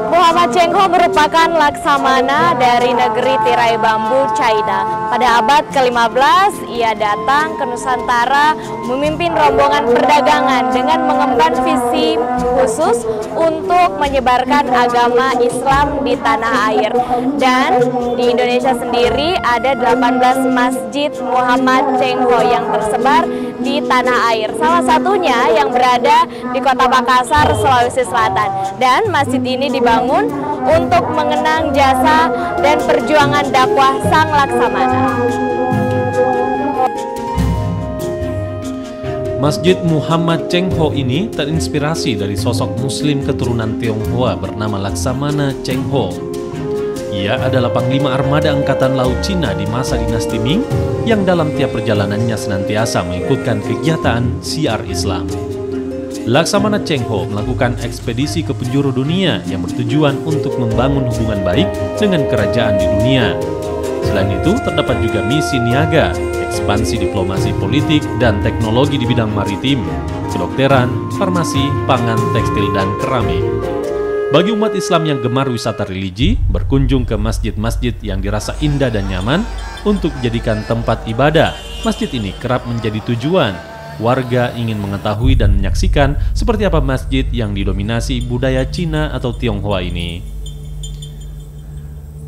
Muhammad Cheng Ho merupakan laksamana dari negeri tirai bambu China. Pada abad ke-15, ia datang ke Nusantara memimpin rombongan perdagangan dengan mengemban visi khusus untuk menyebarkan agama Islam di tanah air. Dan di Indonesia sendiri ada 18 masjid Muhammad Cheng Ho yang tersebar di tanah air. Salah satunya yang berada di Kota Makassar, Sulawesi Selatan. Dan masjid ini dibangun untuk mengenang jasa dan perjuangan dakwah sang laksamana. Masjid Muhammad Cheng Ho ini terinspirasi dari sosok muslim keturunan Tionghoa bernama Laksamana Cheng Ho. Ia adalah panglima armada angkatan laut Cina di masa dinasti Ming yang dalam tiap perjalanannya senantiasa mengikutkan kegiatan siar Islam. Laksamana Cheng Ho melakukan ekspedisi ke penjuru dunia yang bertujuan untuk membangun hubungan baik dengan kerajaan di dunia. Selain itu, terdapat juga misi niaga, ekspansi diplomasi politik dan teknologi di bidang maritim, kedokteran, farmasi, pangan, tekstil, dan keramik. Bagi umat Islam yang gemar wisata religi, berkunjung ke masjid-masjid yang dirasa indah dan nyaman untuk dijadikan tempat ibadah, masjid ini kerap menjadi tujuan. Warga ingin mengetahui dan menyaksikan seperti apa masjid yang didominasi budaya Cina atau Tionghoa ini.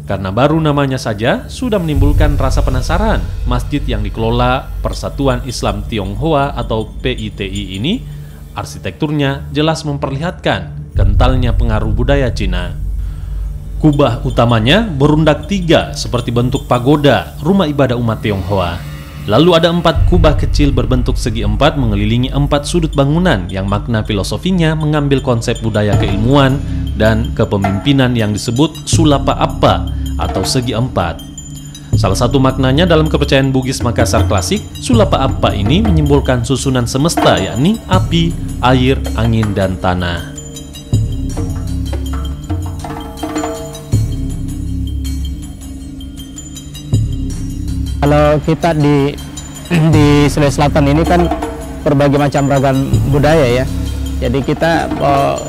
Karena baru namanya saja sudah menimbulkan rasa penasaran, masjid yang dikelola Persatuan Islam Tionghoa atau PITI ini, arsitekturnya jelas memperlihatkan kentalnya pengaruh budaya Cina. Kubah utamanya berundak 3 seperti bentuk pagoda, rumah ibadah umat Tionghoa. Lalu ada 4 kubah kecil berbentuk segi 4 mengelilingi 4 sudut bangunan yang makna filosofinya mengambil konsep budaya keilmuan dan kepemimpinan yang disebut sulapa appa atau segi 4. Salah satu maknanya dalam kepercayaan Bugis Makassar klasik, sulapa appa ini menyimbolkan susunan semesta, yakni api, air, angin, dan tanah. Kalau kita di Sulawesi Selatan ini kan berbagai macam ragam budaya ya. Jadi kita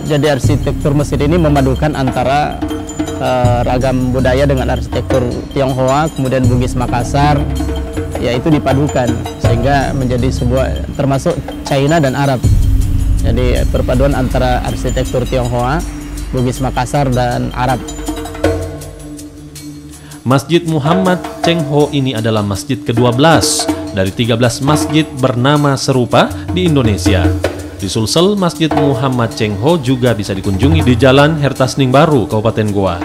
jadi arsitektur masjid ini memadukan antara ragam budaya dengan arsitektur Tionghoa, kemudian Bugis Makassar, yaitu dipadukan sehingga menjadi sebuah termasuk China dan Arab. Jadi perpaduan antara arsitektur Tionghoa, Bugis Makassar, dan Arab. Masjid Muhammad Cheng Ho ini adalah masjid ke-12 dari 13 masjid bernama serupa di Indonesia. Di Sulsel, Masjid Muhammad Cheng Ho juga bisa dikunjungi di Jalan Hertasning Baru, Kabupaten Goa.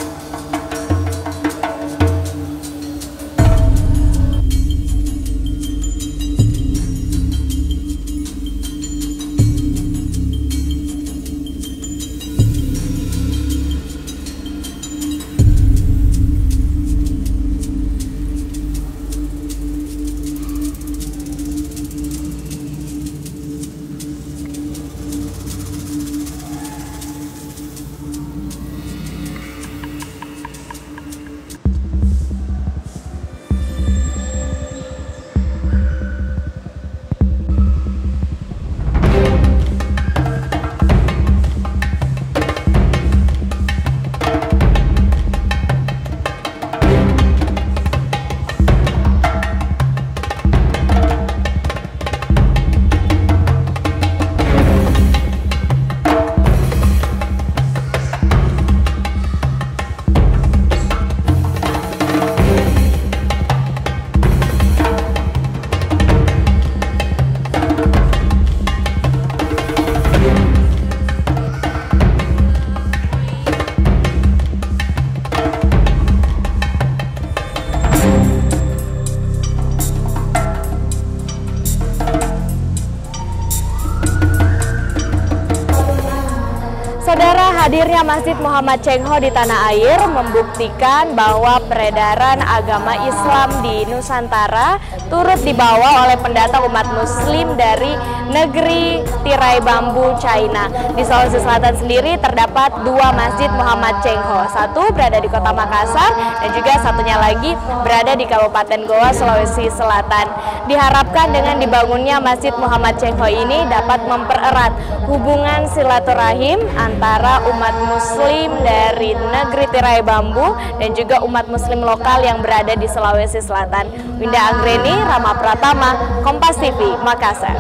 Hadirnya Masjid Muhammad Cheng Ho di tanah air membuktikan bahwa peredaran agama Islam di Nusantara turut dibawa oleh pendatang umat Muslim dari negeri tirai bambu China. Di Sulawesi Selatan sendiri terdapat 2 Masjid Muhammad Cheng Ho, satu berada di Kota Makassar dan juga satunya lagi berada di Kabupaten Goa, Sulawesi Selatan. Diharapkan dengan dibangunnya Masjid Muhammad Cheng Ho ini dapat mempererat hubungan silaturahim antara umat muslim dari negeri tirai bambu dan juga umat muslim lokal yang berada di Sulawesi Selatan. Winda Anggreni, Rama Pratama, Kompas TV, Makassar.